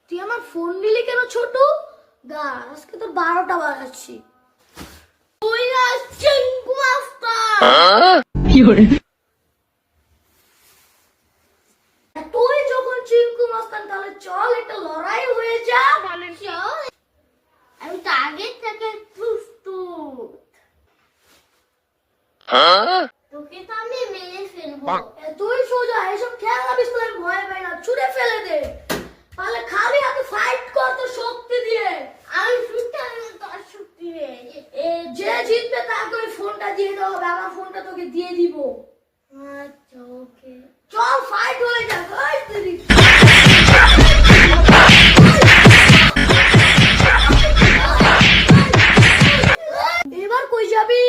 তুই আমার ফোন নিলি কেন ছোট? আজকে তো 12টা বাজাচ্ছি। তুই না চিঙ্কু মাস্টার। তুই যখন চিঙ্কু মাস্টার তাহলে চল একটা লড়াই হয়ে যা। চল, আমি তো আগে থেকে প্রস্তুত। তোকে তো আমি মেরে ফেলবো। তুই সোজা এসব খেলা বিস্তার ভয় পাই না, ছুড়ে ফেলে দে। তাহলে খালি হাতে ফাইট কর তোর শক্তি দিয়ে। আমি ছুটতে আমি তোর শক্তি দিয়ে। যে জিতবে তাকে ওই ফোনটা দিয়ে দেবো, আমার ফোনটা তোকে দিয়ে দিব। আচ্ছা ওকে, চল ফাইট হয়ে যাক। এবার কই যাবি?